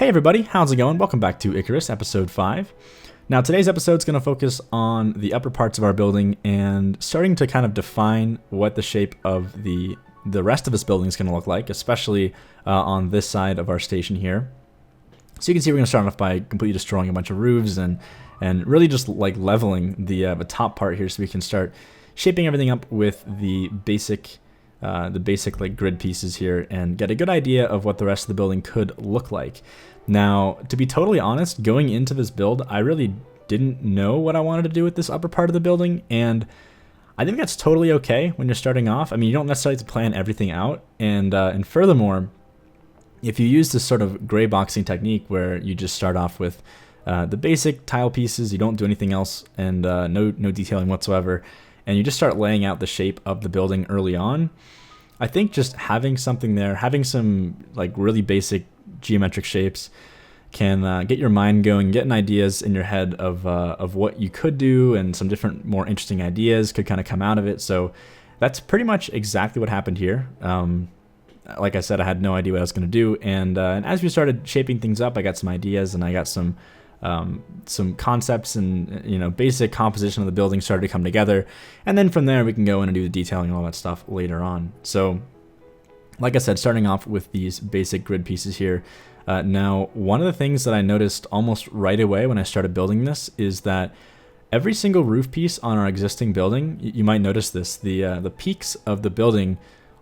Hey everybody, how's it going? Welcome back to Icarus, episode 5. Now today's episode is going to focus on the upper parts of our building and starting to kind of define what the shape of the rest of this building is going to look like, especially on this side of our station here. So you can see we're going to start off by completely destroying a bunch of roofs and really just like leveling the top part here so we can start shaping everything up with the basic like grid pieces here and get a good idea of what the rest of the building could look like. Now, to be totally honest, going into this build, I really didn't know what I wanted to do with this upper part of the building, and I think that's totally okay when you're starting off. I mean, you don't necessarily have to plan everything out, and furthermore, if you use this sort of gray boxing technique where you just start off with the basic tile pieces, you don't do anything else, and no detailing whatsoever, and you just start laying out the shape of the building early on, I think just having something there, having some like really basic geometric shapes can get your mind going, getting ideas in your head of what you could do, and some different more interesting ideas could kind of come out of it. So that's pretty much exactly what happened here. Like I said, I had no idea what I was going to do, and as we started shaping things up, I got some ideas and I got some concepts, and basic composition of the building started to come together, and then from there we can go in and do the detailing and all that stuff later on. So like I said, starting off with these basic grid pieces here. Now, one of the things that I noticed almost right away when I started building this is that every single roof piece on our existing building, you might notice this, the peaks of the building,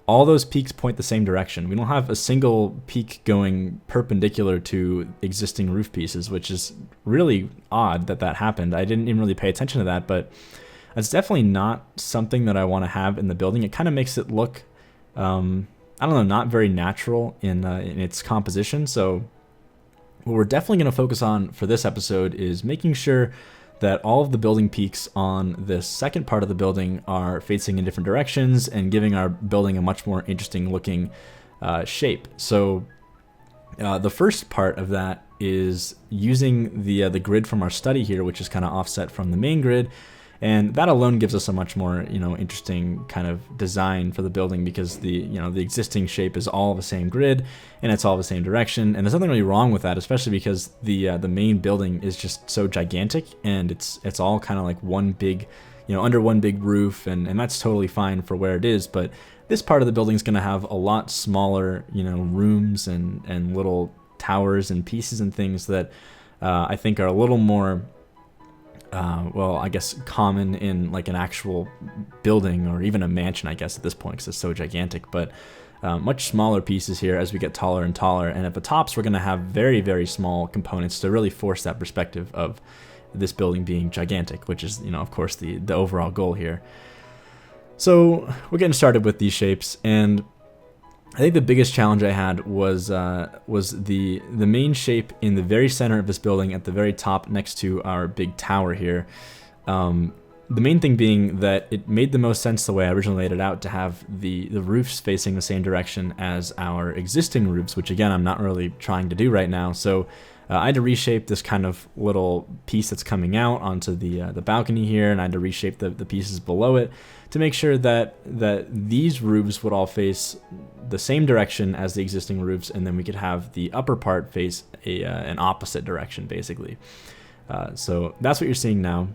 all those peaks point the same direction. We don't have a single peak going perpendicular to existing roof pieces, which is really odd that happened. I didn't even really pay attention to that, but it's definitely not something that I want to have in the building. It kind of makes it look, I don't know, not very natural in its composition. So what we're definitely going to focus on for this episode is making sure that all of the building peaks on this second part of the building are facing in different directions and giving our building a much more interesting looking shape. So the first part of that is using the grid from our study here, which is kind of offset from the main grid. And that alone gives us a much more, interesting kind of design for the building, because the existing shape is all the same grid and it's all the same direction. And there's nothing really wrong with that, especially because the main building is just so gigantic, and it's all kind of like one big, under one big roof, and that's totally fine for where it is. But this part of the building is going to have a lot smaller, rooms and little towers and pieces and things that I think are a little more I guess common in like an actual building or even a mansion, I guess, at this point, because it's so gigantic. But much smaller pieces here as we get taller and taller. And at the tops, we're going to have very, very small components to really force that perspective of this building being gigantic, which is, of course, the overall goal here. So we're getting started with these shapes, and I think the biggest challenge I had was the main shape in the very center of this building at the very top next to our big tower here. The main thing being that it made the most sense the way I originally laid it out to have the roofs facing the same direction as our existing roofs, which again I'm not really trying to do right now. So I had to reshape this kind of little piece that's coming out onto the balcony here, and I had to reshape the pieces below it to make sure that these roofs would all face the same direction as the existing roofs, and then we could have the upper part face an opposite direction, basically. So that's what you're seeing now.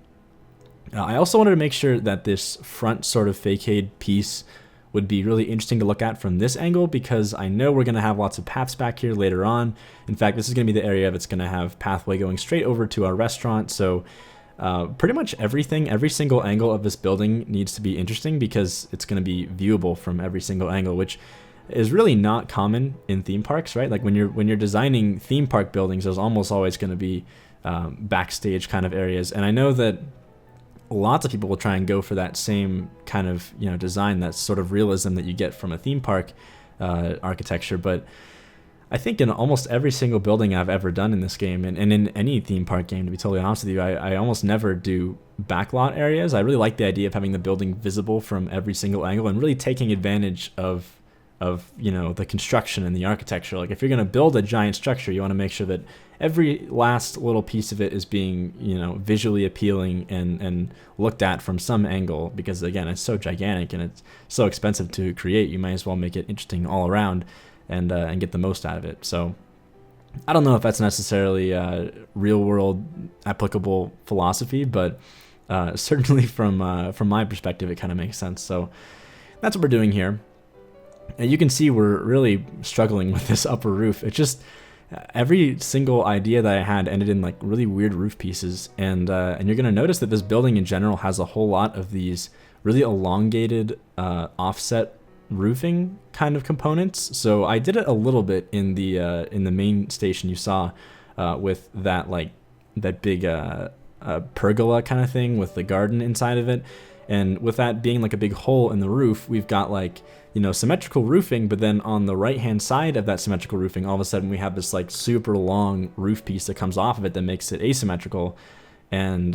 I also wanted to make sure that this front sort of facade piece would be really interesting to look at from this angle, because I know we're going to have lots of paths back here later on. In fact, this is going to be the area that's going to have pathway going straight over to our restaurant. So pretty much every single angle of this building needs to be interesting, because it's going to be viewable from every single angle, which is really not common in theme parks, right? Like when you're designing theme park buildings, there's almost always going to be backstage kind of areas. And I know that lots of people will try and go for that same kind of design, that sort of realism that you get from a theme park architecture. But I think in almost every single building I've ever done in this game, and in any theme park game, to be totally honest with you, I almost never do backlot areas. I really like the idea of having the building visible from every single angle and really taking advantage of the construction and the architecture. Like if you're going to build a giant structure, you want to make sure that every last little piece of it is being visually appealing and looked at from some angle, because again, it's so gigantic and it's so expensive to create. You might as well make it interesting all around and get the most out of it. So I don't know if that's necessarily real world applicable philosophy, but certainly from my perspective, it kind of makes sense. So that's what we're doing here. And you can see we're really struggling with this upper roof. It just, every single idea that I had ended in like really weird roof pieces. And you're going to notice that this building in general has a whole lot of these really elongated offset roofing kind of components. So I did it a little bit in the main station you saw with that big pergola kind of thing with the garden inside of it. And with that being like a big hole in the roof, we've got like, symmetrical roofing, but then on the right hand side of that symmetrical roofing, all of a sudden we have this like super long roof piece that comes off of it that makes it asymmetrical. And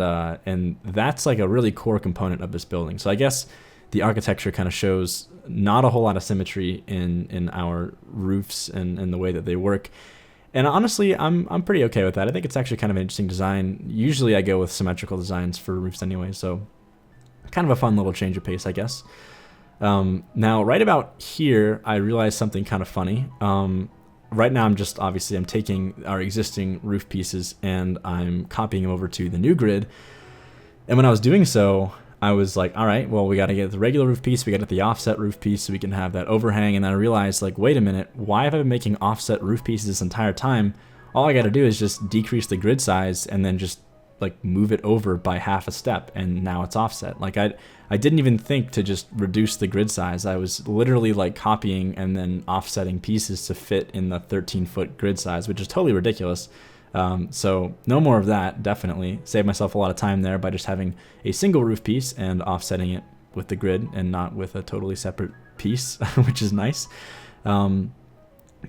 that's like a really core component of this building. So I guess the architecture kind of shows not a whole lot of symmetry in our roofs and the way that they work. And honestly, I'm pretty okay with that. I think it's actually kind of an interesting design. Usually I go with symmetrical designs for roofs anyway, so kind of a fun little change of pace, I guess. Now, right about here, I realized something kind of funny. Right now, I'm taking our existing roof pieces and I'm copying them over to the new grid. And when I was doing so, I was like, all right, well, we got to get the regular roof piece, we got to get the offset roof piece so we can have that overhang. And then I realized, like, wait a minute, why have I been making offset roof pieces this entire time? All I got to do is just decrease the grid size and then just like move it over by half a step, and now it's offset. Like I didn't even think to just reduce the grid size. I was literally like copying and then offsetting pieces to fit in the 13-foot grid size, which is totally ridiculous. So no more of that. Definitely saved myself a lot of time there by just having a single roof piece and offsetting it with the grid and not with a totally separate piece, which is nice.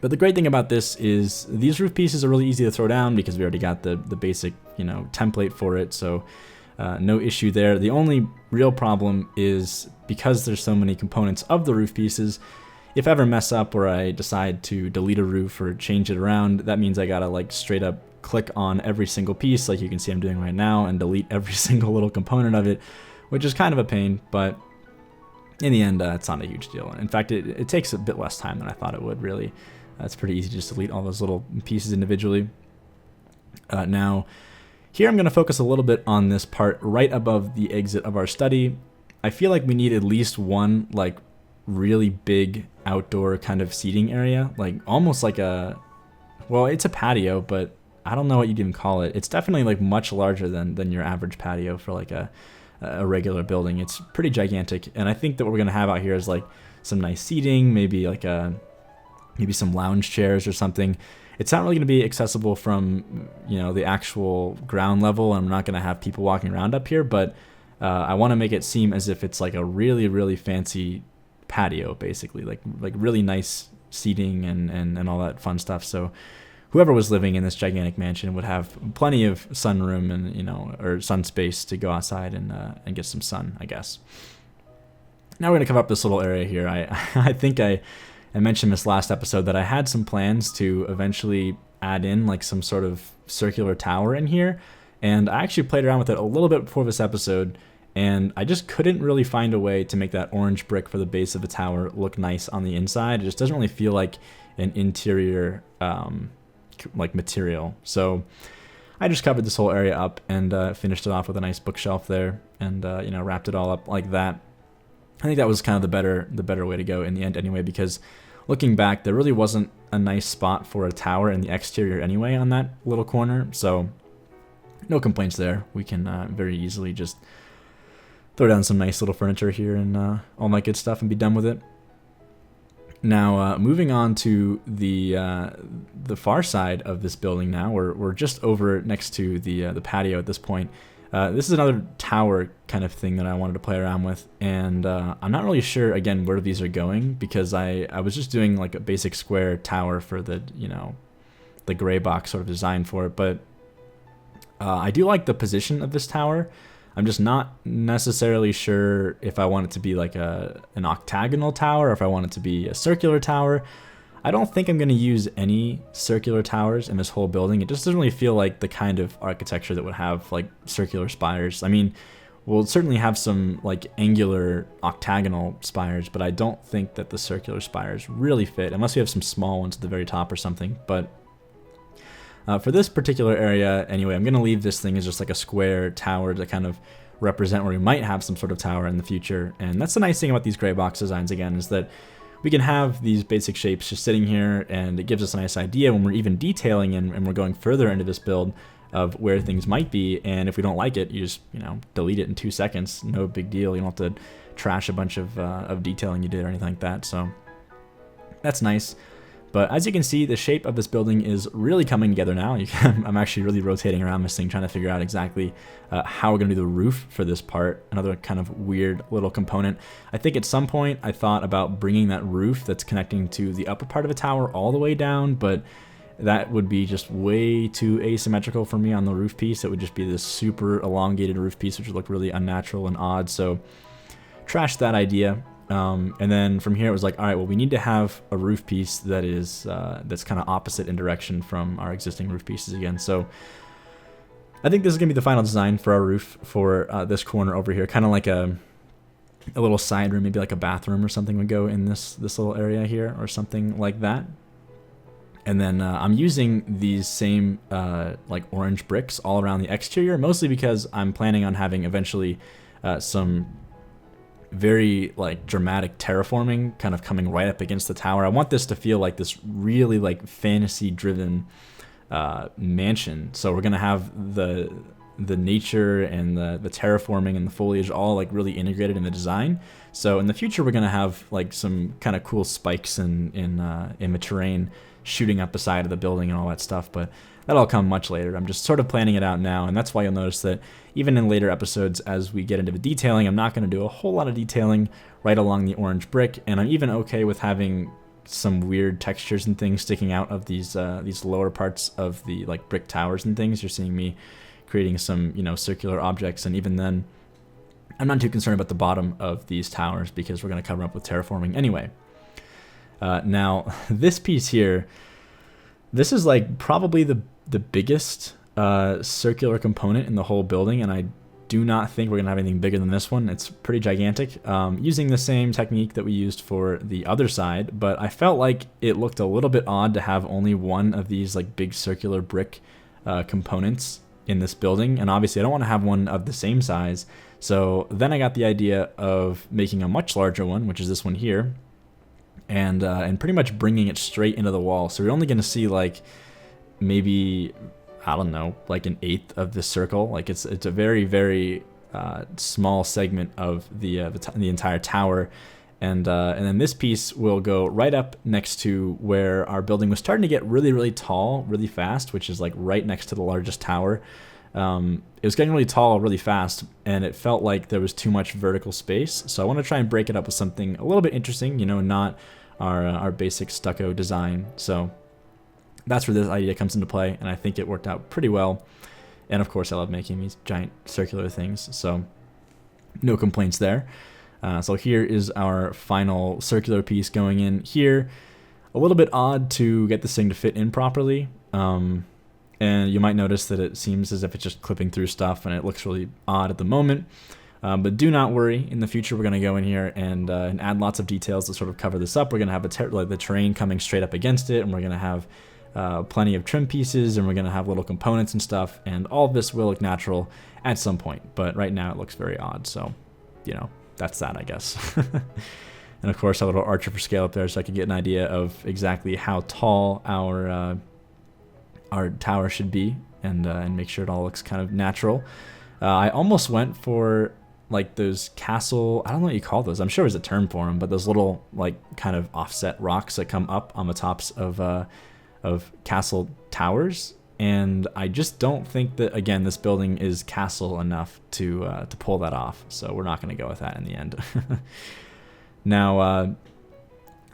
But the great thing about this is these roof pieces are really easy to throw down because we already got the basic, template for it. So no issue there. The only real problem is because there's so many components of the roof pieces, if I ever mess up or I decide to delete a roof or change it around, that means I gotta like straight up click on every single piece like you can see I'm doing right now and delete every single little component of it, which is kind of a pain, but in the end, it's not a huge deal. In fact, it takes a bit less time than I thought it would, really. It's pretty easy to just delete all those little pieces individually. Now, here I'm going to focus a little bit on this part right above the exit of our study. I feel like we need at least one like really big outdoor kind of seating area, like almost like it's a patio, but I don't know what you'd even call it. It's definitely like much larger than your average patio for like a regular building. It's pretty gigantic, and I think that what we're going to have out here is like some nice seating, maybe some lounge chairs or something. It's not really going to be accessible from, the actual ground level. I'm not going to have people walking around up here, but I want to make it seem as if it's like a really, really fancy patio, basically, like really nice seating and all that fun stuff. So whoever was living in this gigantic mansion would have plenty of sunroom and, or sun space to go outside and get some sun, I guess. Now we're going to cover up this little area here. I think I mentioned this last episode that I had some plans to eventually add in like some sort of circular tower in here. And I actually played around with it a little bit before this episode, and I just couldn't really find a way to make that orange brick for the base of the tower look nice on the inside. It just doesn't really feel like an interior like material. So I just covered this whole area up and finished it off with a nice bookshelf there and wrapped it all up like that. I think that was kind of the better way to go in the end anyway, because looking back, there really wasn't a nice spot for a tower in the exterior anyway on that little corner, so no complaints there. We can very easily just throw down some nice little furniture here and all that good stuff and be done with it. Now, moving on to the far side of this building now, we're just over next to the patio at this point. This is another tower kind of thing that I wanted to play around with, and I'm not really sure, again, where these are going, because I was just doing like a basic square tower for the gray box sort of design for it, but I do like the position of this tower. I'm just not necessarily sure if I want it to be like an octagonal tower or if I want it to be a circular tower. I don't think I'm going to use any circular towers in this whole building. It just doesn't really feel like the kind of architecture that would have like circular spires. I mean, we'll certainly have some like angular octagonal spires, but I don't think that the circular spires really fit, unless we have some small ones at the very top or something. But For this particular area, anyway, I'm going to leave this thing as just like a square tower to kind of represent where we might have some sort of tower in the future. And that's the nice thing about these gray box designs, again, is that we can have these basic shapes just sitting here, and it gives us a nice idea when we're even detailing and we're going further into this build of where things might be. And if we don't like it, you just, you know, delete it in 2 seconds. No big deal. You don't have to trash a bunch of detailing you did or anything like that. So that's nice. But as you can see, the shape of this building is really coming together now. I'm actually really rotating around this thing, trying to figure out exactly how we're going to do the roof for this part. Another kind of weird little component. I think at some point I thought about bringing that roof that's connecting to the upper part of a tower all the way down, but that would be just way too asymmetrical for me on the roof piece. It would just be this super elongated roof piece, which would look really unnatural and odd. So trash that idea. And then from here it was like, all right, well, we need to have a roof piece that is that's kind of opposite in direction from our existing roof pieces again. So I think this is gonna be the final design for our roof for this corner over here, kind of like a little side room, maybe like a bathroom or something would go in this little area here or something like that. And then I'm using these same like orange bricks all around the exterior, mostly because I'm planning on having eventually some very like dramatic terraforming kind of coming right up against the tower. I want this to feel like this really like fantasy driven mansion. So we're gonna have the nature and the terraforming and the foliage all like really integrated in the design. So in the future we're gonna have like some kind of cool spikes in the terrain shooting up the side of the building and all that stuff, but that'll come much later. I'm just sort of planning it out now, and that's why you'll notice that even in later episodes, as we get into the detailing, I'm not going to do a whole lot of detailing right along the orange brick, and I'm even okay with having some weird textures and things sticking out of these lower parts of the like brick towers and things. You're seeing me creating some, you know, circular objects, and even then, I'm not too concerned about the bottom of these towers because we're going to cover up with terraforming anyway. Now, this piece here, this is like probably the biggest circular component in the whole building, and I do not think we're gonna have anything bigger than this one. It's pretty gigantic, using the same technique that we used for the other side, but I felt like it looked a little bit odd to have only one of these like big circular brick components in this building, and obviously I don't want to have one of the same size. So then I got the idea of making a much larger one, which is this one here, and pretty much bringing it straight into the wall. So we're only going to see like maybe, I don't know, like an eighth of the circle. Like it's a very, very small segment of the entire tower. And then this piece will go right up next to where our building was starting to get really, really tall, really fast, which is like right next to the largest tower. It was getting really tall really fast, and it felt like there was too much vertical space. So I want to try and break it up with something a little bit interesting, you know, not our basic stucco design. So that's where this idea comes into play, and I think it worked out pretty well. And of course I love making these giant circular things, so no complaints there. So here is our final circular piece going in here. A little bit odd to get this thing to fit in properly, and you might notice that it seems as if it's just clipping through stuff, and it looks really odd at the moment. But do not worry, in the future we're going to go in here and add lots of details to sort of cover this up. We're going to have the terrain coming straight up against it, and we're going to have plenty of trim pieces, and we're going to have little components and stuff, and all of this will look natural at some point, but right now it looks very odd, so, you know, that's that, I guess. And of course a little archer for scale up there so I can get an idea of exactly how tall our tower should be, and make sure it all looks kind of natural. I almost went for like those castle, I don't know what you call those, I'm sure there's a term for them, but those little like kind of offset rocks that come up on the tops of castle towers, and I just don't think that, again, this building is castle enough to pull that off, so we're not going to go with that in the end. Now,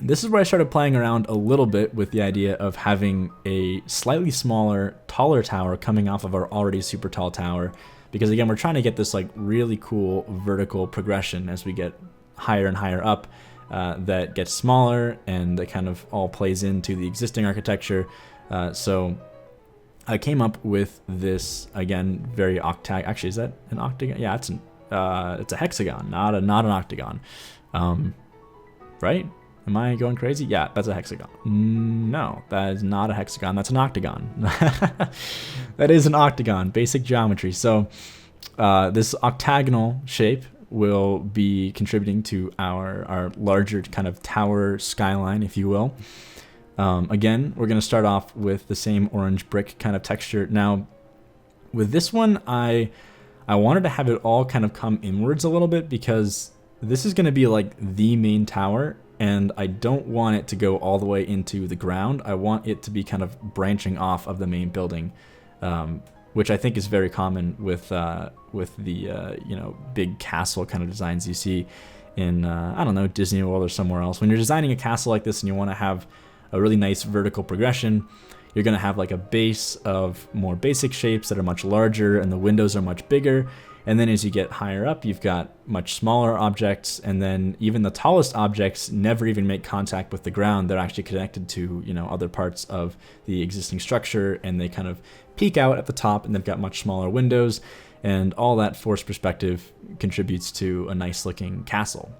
this is where I started playing around a little bit with the idea of having a slightly smaller, taller tower coming off of our already super tall tower, because again, we're trying to get this like really cool vertical progression as we get higher and higher up, that gets smaller, and that kind of all plays into the existing architecture. So I came up with this, again, very actually, is that an octagon? Yeah, it's a hexagon, not an octagon. Right? Am I going crazy? Yeah, that's a hexagon. No, that is not a hexagon. That's an octagon. That is an octagon, basic geometry. So this octagonal shape will be contributing to our larger kind of tower skyline, if you will. Again, we're going to start off with the same orange brick kind of texture. Now, with this one, I wanted to have it all kind of come inwards a little bit because this is going to be like the main tower, and I don't want it to go all the way into the ground. I want it to be kind of branching off of the main building, which I think is very common with the you know, big castle kind of designs you see in I don't know, Disney World or somewhere else. When you're designing a castle like this and you want to have a really nice vertical progression, you're going to have like a base of more basic shapes that are much larger and the windows are much bigger. And then as you get higher up, you've got much smaller objects, and then even the tallest objects never even make contact with the ground. They're actually connected to, you know, other parts of the existing structure, and they kind of peek out at the top, and they've got much smaller windows, and all that forced perspective contributes to a nice looking castle.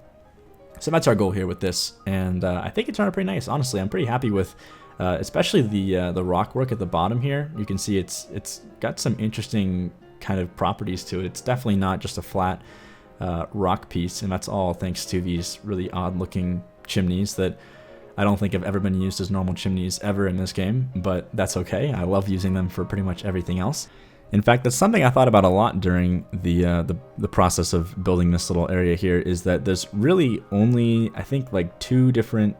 So that's our goal here with this, and I think it turned out pretty nice. Honestly, I'm pretty happy with especially the rock work at the bottom here. You can see it's got some interesting kind of properties to it. It's definitely not just a flat rock piece, and that's all thanks to these really odd looking chimneys that I don't think have ever been used as normal chimneys ever in this game, but that's okay. I love using them for pretty much everything else. In fact, that's something I thought about a lot during the process of building this little area here, is that there's really only, I think, like 2 different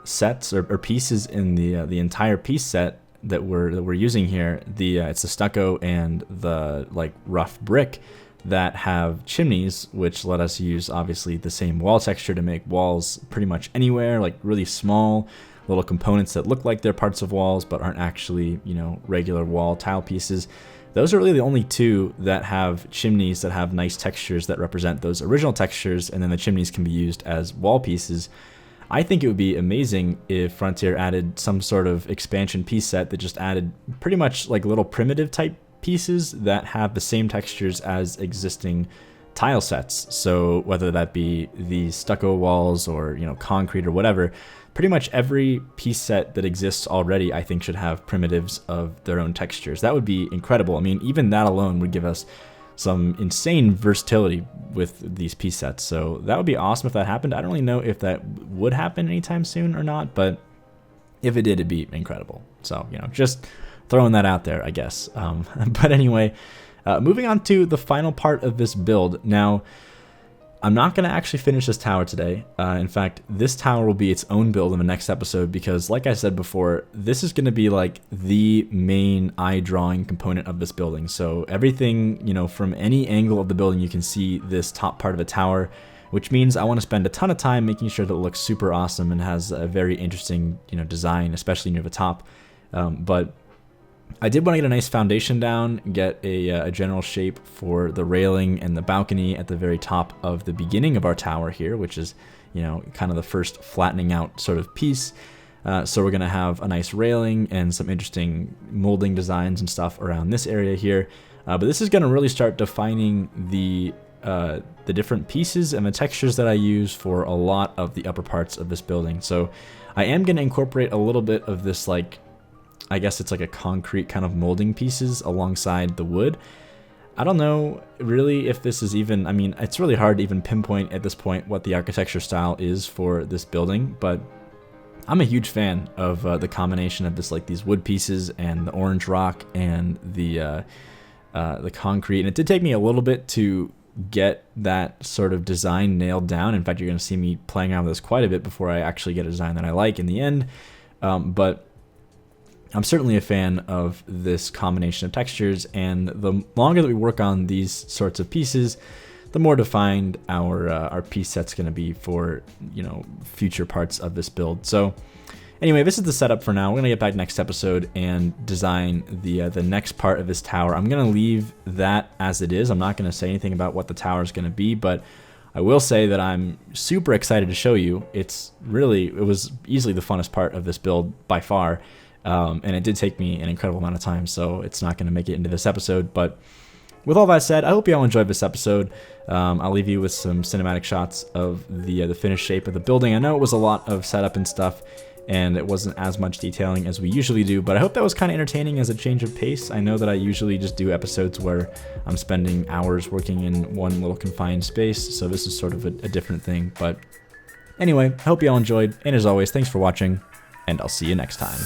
sets or pieces in the entire piece set that we're using here. It's the stucco and the like rough brick that have chimneys, which let us use obviously the same wall texture to make walls pretty much anywhere, like really small little components that look like they're parts of walls but aren't actually, you know, regular wall tile pieces. Those are really the only 2 that have chimneys that have nice textures that represent those original textures, and then the chimneys can be used as wall pieces. I think it would be amazing if Frontier added some sort of expansion piece set that just added pretty much like little primitive type pieces that have the same textures as existing tile sets. So whether that be the stucco walls or, you know, concrete or whatever, pretty much every piece set that exists already, I think, should have primitives of their own textures. That would be incredible. I mean, even that alone would give us some insane versatility with these piece sets. So that would be awesome if that happened. I don't really know if that would happen anytime soon or not, but if it did, it'd be incredible. So, you know, just throwing that out there, I guess. But anyway, moving on to the final part of this build. Now, I'm not going to actually finish this tower today. In fact, this tower will be its own build in the next episode because, like I said before, this is going to be like the main eye-drawing component of this building. So everything, you know, from any angle of the building, you can see this top part of a tower, which means I want to spend a ton of time making sure that it looks super awesome and has a very interesting, you know, design, especially near the top. But I did want to get a nice foundation down, get a general shape for the railing and the balcony at the very top of the beginning of our tower here, which is, you know, kind of the first flattening out sort of piece. So we're going to have a nice railing and some interesting molding designs and stuff around this area here. But this is going to really start defining the different pieces and the textures that I use for a lot of the upper parts of this building. So I am going to incorporate a little bit of this, like, I guess it's like a concrete kind of molding pieces alongside the wood. I don't know really if this is even, I mean, it's really hard to even pinpoint at this point what the architecture style is for this building, but I'm a huge fan of the combination of this, like these wood pieces and the orange rock and the concrete. And it did take me a little bit to get that sort of design nailed down. In fact, you're going to see me playing around with this quite a bit before I actually get a design that I like in the end. But I'm certainly a fan of this combination of textures, and the longer that we work on these sorts of pieces, the more defined our piece set's going to be for, you know, future parts of this build. So anyway, this is the setup for now. We're going to get back next episode and design the next part of this tower. I'm going to leave that as it is. I'm not going to say anything about what the tower is going to be, but I will say that I'm super excited to show you. It was easily the funnest part of this build by far. And it did take me an incredible amount of time, so it's not going to make it into this episode, but with all that said, I hope you all enjoyed this episode. I'll leave you with some cinematic shots of the finished shape of the building. I know it was a lot of setup and stuff, and it wasn't as much detailing as we usually do, but I hope that was kind of entertaining as a change of pace. I know that I usually just do episodes where I'm spending hours working in one little confined space, so this is sort of a different thing. But anyway, I hope you all enjoyed, and as always, thanks for watching, and I'll see you next time.